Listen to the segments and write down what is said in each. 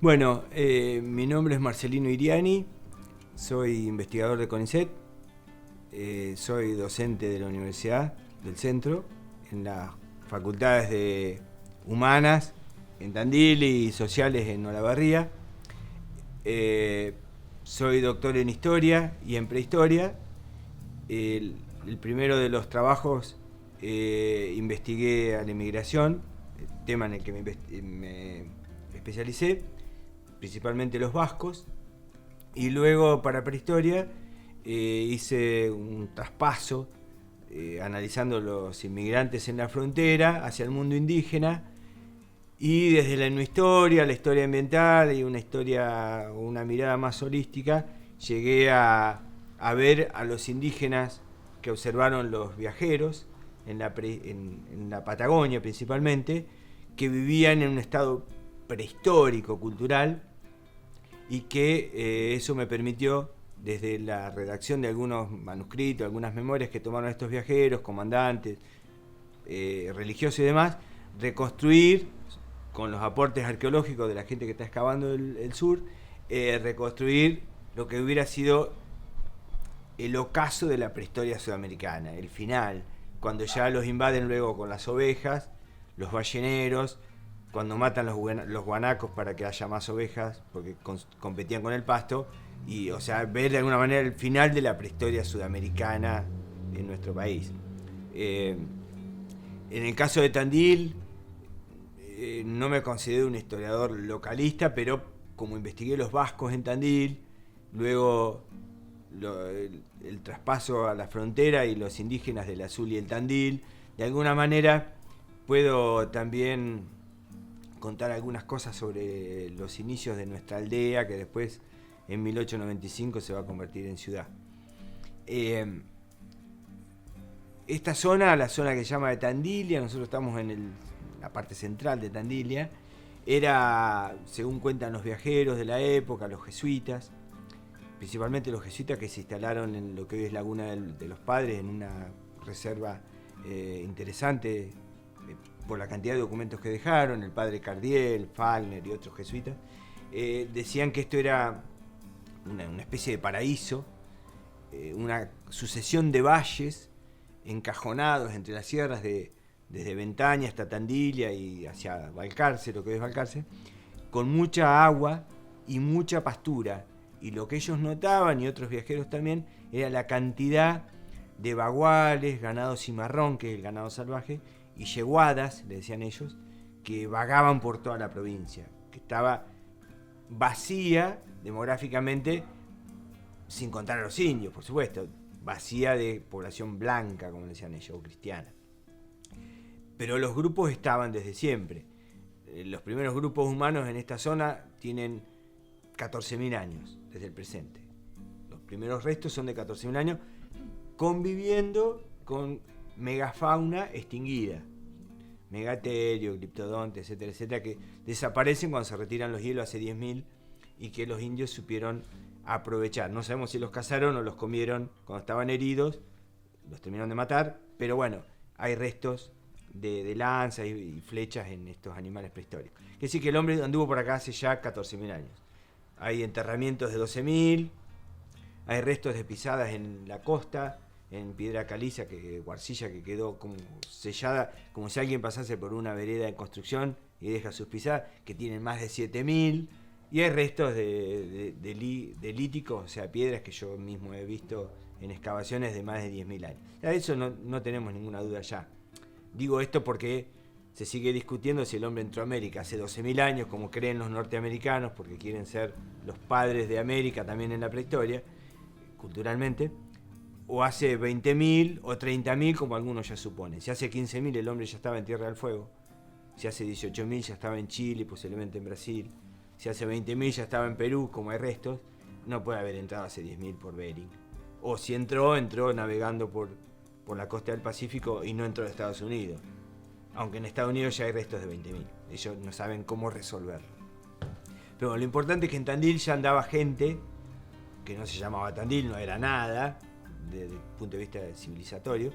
Bueno, mi nombre es Marcelino Iriani, soy investigador de CONICET, soy docente de la Universidad del Centro, en las facultades de Humanas, en Tandil, y Sociales en Olavarría. Soy doctor en Historia y en Prehistoria. El primero de los trabajos investigué a la inmigración, tema en el que me especialicé, principalmente los vascos, y luego para Prehistoria hice un traspaso analizando los inmigrantes en la frontera hacia el mundo indígena, y desde la etnohistoria, la historia ambiental y una mirada más holística, llegué a ver a los indígenas que observaron los viajeros en la Patagonia principalmente, que vivían en un estado prehistórico, cultural, y que eso me permitió, desde la redacción de algunos manuscritos, algunas memorias que tomaron estos viajeros, comandantes, religiosos y demás, reconstruir, con los aportes arqueológicos de la gente que está excavando el sur, reconstruir lo que hubiera sido el ocaso de la prehistoria sudamericana, el final, cuando ya los invaden luego con las ovejas, los balleneros, cuando matan los guanacos para que haya más ovejas, porque competían con el pasto, y, o sea, ver de alguna manera el final de la prehistoria sudamericana en nuestro país. En el caso de Tandil, no me considero un historiador localista, pero como investigué los vascos en Tandil, luego el traspaso a la frontera y los indígenas del Azul y el Tandil, de alguna manera puedo también contar algunas cosas sobre los inicios de nuestra aldea, que después en 1895 se va a convertir en ciudad. Esta zona, la zona que se llama de Tandilia, nosotros estamos en la parte central de Tandilia, era, según cuentan los viajeros de la época, los jesuitas, principalmente los jesuitas que se instalaron en lo que hoy es Laguna de los Padres, en una reserva interesante por la cantidad de documentos que dejaron, el padre Cardiel, Falner y otros jesuitas. Decían que esto era una especie de paraíso, una sucesión de valles encajonados entre las sierras desde Ventaña hasta Tandilia y hacia Balcarce, lo que es Balcarce, con mucha agua y mucha pastura. Y lo que ellos notaban, y otros viajeros también, era la cantidad de baguales, ganado cimarrón, que es el ganado salvaje, y yeguadas, le decían ellos, que vagaban por toda la provincia, que estaba vacía demográficamente, sin contar a los indios, por supuesto, vacía de población blanca, como decían ellos, o cristiana. Pero los grupos estaban desde siempre. Los primeros grupos humanos en esta zona tienen 14.000 años desde el presente. Los primeros restos son de 14.000 años, conviviendo con megafauna extinguida, megaterio, gliptodonte, etcétera, etcétera, que desaparecen cuando se retiran los hielos hace 10.000 y que los indios supieron aprovechar. No sabemos si los cazaron o los comieron cuando estaban heridos, los terminaron de matar, pero bueno, hay restos de lanzas y flechas en estos animales prehistóricos. Es decir, que el hombre anduvo por acá hace ya 14.000 años. Hay enterramientos de 12.000, hay restos de pisadas en la costa, en piedra caliza, guarcilla, que quedó como sellada, como si alguien pasase por una vereda en construcción y deja sus pisadas, que tienen más de 7.000, y hay restos de líticos, o sea, piedras que yo mismo he visto en excavaciones de más de 10.000 años. De eso no tenemos ninguna duda ya. Digo esto porque se sigue discutiendo si el hombre entró a América hace 12.000 años, como creen los norteamericanos, porque quieren ser los padres de América también en la prehistoria, culturalmente, o hace 20.000 o 30.000, como algunos ya suponen. Si hace 15.000 el hombre ya estaba en Tierra del Fuego, si hace 18.000 ya estaba en Chile, posiblemente en Brasil, si hace 20.000 ya estaba en Perú, como hay restos, no puede haber entrado hace 10.000 por Bering. O si entró navegando por la costa del Pacífico y no entró a Estados Unidos. Aunque en Estados Unidos ya hay restos de 20.000. Ellos no saben cómo resolverlo. Pero lo importante es que en Tandil ya andaba gente, que no se llamaba Tandil, no era nada, desde el punto de vista civilizatorio.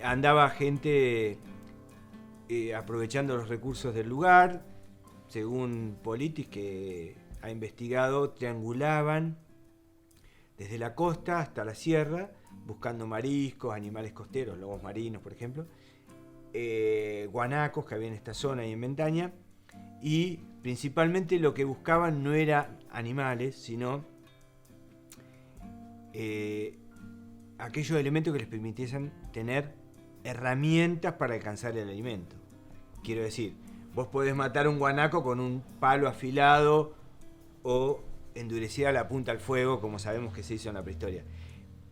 Andaba gente aprovechando los recursos del lugar, según Politis, que ha investigado, triangulaban desde la costa hasta la sierra, buscando mariscos, animales costeros, lobos marinos, por ejemplo, guanacos que había en esta zona y en Ventaña, y principalmente lo que buscaban no eran animales, sino aquellos elementos que les permitiesen tener herramientas para alcanzar el alimento. Quiero decir, vos podés matar un guanaco con un palo afilado o endurecida la punta al fuego, como sabemos que se hizo en la prehistoria.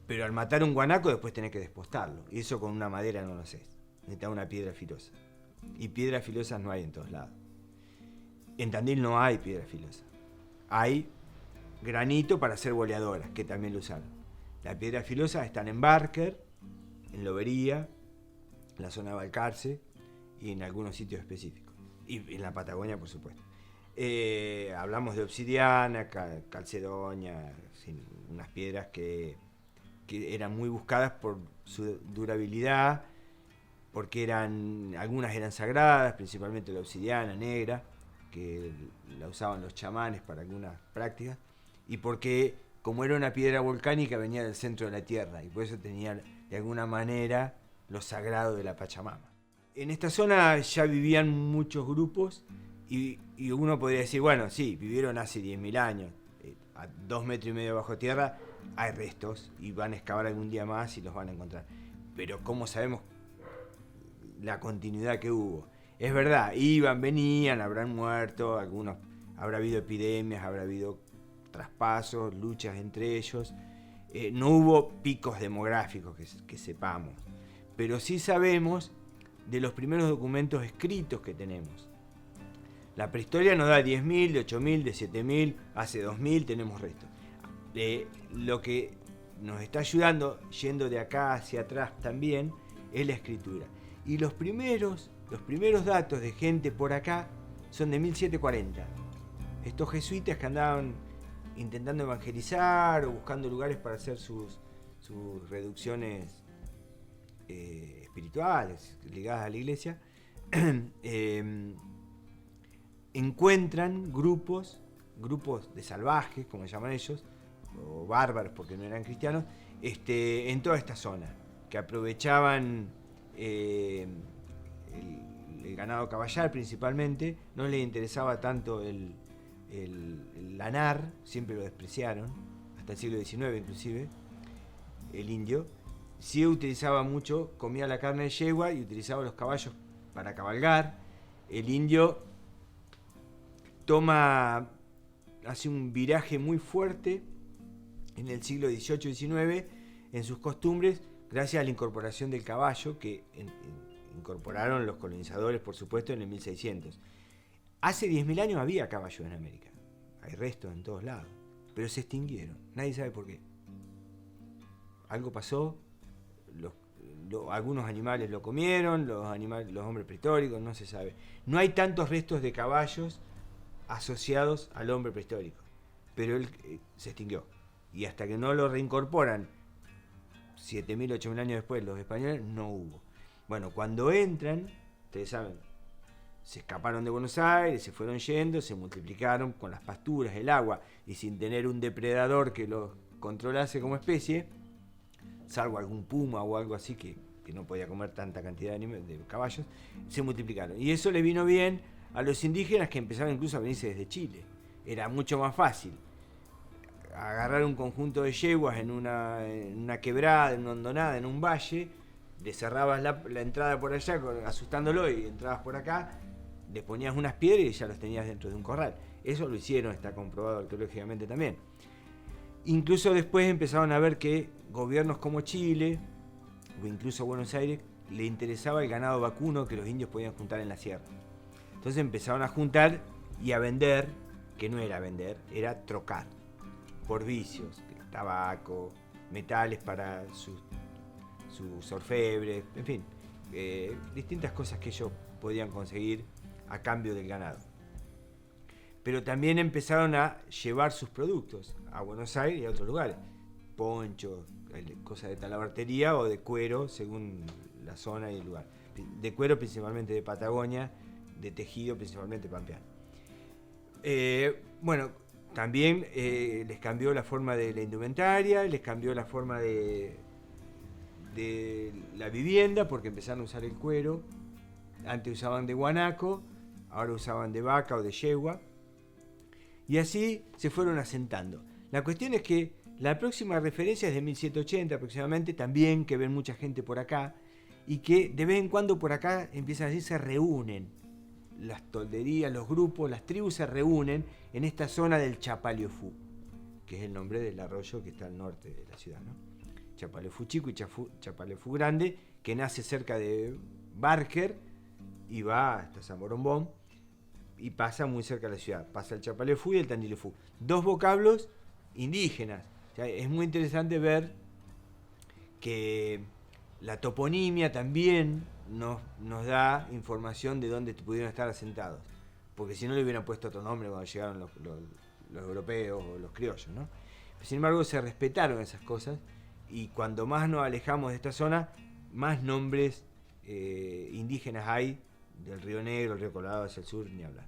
Pero al matar un guanaco después tenés que despostarlo. Y eso con una madera no lo haces. Necesitas una piedra filosa. Y piedras filosas no hay en todos lados. En Tandil no hay piedra filosa. Hay granito para hacer boleadoras, que también lo usaron. Las piedras filosas están en Barker, en Lobería, en la zona de Balcarce y en algunos sitios específicos. Y en la Patagonia, por supuesto. Hablamos de obsidiana, calcedonia, unas piedras que eran muy buscadas por su durabilidad, porque algunas eran sagradas, principalmente la obsidiana negra, que la usaban los chamanes para algunas prácticas, y porque como era una piedra volcánica venía del centro de la tierra, y por eso tenía de alguna manera lo sagrado de la Pachamama. En esta zona ya vivían muchos grupos, y uno podría decir, bueno, sí, vivieron hace 10.000 años, a 2,5 metros bajo tierra hay restos, y van a excavar algún día más y los van a encontrar. Pero ¿cómo sabemos la continuidad que hubo? Es verdad, iban, venían, habrán muerto, algunos, habrá habido epidemias, habrá habido traspasos, luchas entre ellos. No hubo picos demográficos que sepamos, pero sí sabemos de los primeros documentos escritos que tenemos. La prehistoria nos da 10.000, de 8.000, de 7.000, hace 2.000 tenemos restos. Lo que nos está ayudando, yendo de acá hacia atrás también, es la escritura. Y los primeros datos de gente por acá son de 1740. Estos jesuitas que andaban intentando evangelizar o buscando lugares para hacer sus reducciones espirituales ligadas a la iglesia, encuentran grupos de salvajes, como llaman ellos, o bárbaros porque no eran cristianos, en toda esta zona, que aprovechaban el ganado caballar principalmente, no les interesaba tanto el lanar, siempre lo despreciaron, hasta el siglo XIX inclusive, el indio. Sí utilizaba mucho, comía la carne de yegua y utilizaba los caballos para cabalgar. El indio hace un viraje muy fuerte en el siglo XVIII-XIX en sus costumbres, gracias a la incorporación del caballo que incorporaron los colonizadores, por supuesto, en el 1600. Hace 10.000 años había caballos en América, hay restos en todos lados, pero se extinguieron, nadie sabe por qué. Algo pasó, algunos animales lo comieron, los hombres prehistóricos, no se sabe. No hay tantos restos de caballos asociados al hombre prehistórico, pero él se extinguió. Y hasta que no lo reincorporan 7.000, 8.000 años después los españoles, no hubo. Bueno, cuando entran, ustedes saben, se escaparon de Buenos Aires, se fueron yendo, se multiplicaron con las pasturas, el agua, y sin tener un depredador que los controlase como especie, salvo algún puma o algo así que no podía comer tanta cantidad de caballos, se multiplicaron. Y eso les vino bien a los indígenas, que empezaron incluso a venirse desde Chile. Era mucho más fácil agarrar un conjunto de yeguas en una quebrada, en una hondonada, en un valle, le cerrabas la entrada por allá asustándolo y entrabas por acá, le ponías unas piedras y ya los tenías dentro de un corral. Eso lo hicieron, está comprobado arqueológicamente también. Incluso después empezaron a ver que gobiernos como Chile o incluso Buenos Aires le interesaba el ganado vacuno que los indios podían juntar en la sierra. Entonces empezaron a juntar y a vender, que no era vender, era trocar por vicios, tabaco, metales para sus orfebres, en fin, distintas cosas que ellos podían conseguir a cambio del ganado. Pero también empezaron a llevar sus productos a Buenos Aires y a otros lugares, ponchos, cosas de talabartería o de cuero, según la zona y el lugar. De cuero principalmente de Patagonia, de tejido principalmente pampeano. Bueno, También les cambió la forma de la indumentaria, les cambió la forma de la vivienda, porque empezaron a usar el cuero. Antes usaban de guanaco, ahora usaban de vaca o de yegua. Y así se fueron asentando. La cuestión es que la próxima referencia es de 1780 aproximadamente, también que ven mucha gente por acá, y que de vez en cuando por acá empiezan a decir se reúnen. Las tolderías, los grupos, las tribus se reúnen en esta zona del Chapaleufú, que es el nombre del arroyo que está al norte de la ciudad, ¿no? Chapaleufú Chico y Chapaleufú Grande, que nace cerca de Barker y va hasta San Borombón y pasa muy cerca de la ciudad. Pasa el Chapaleufú y el Tandilefú. Dos vocablos indígenas. O sea, es muy interesante ver que la toponimia también nos da información de dónde pudieron estar asentados. Porque si no le hubieran puesto otro nombre cuando llegaron los europeos o los criollos, ¿no? Sin embargo, se respetaron esas cosas y cuando más nos alejamos de esta zona, más nombres indígenas hay del Río Negro, el Río Colorado hacia el sur, ni hablar.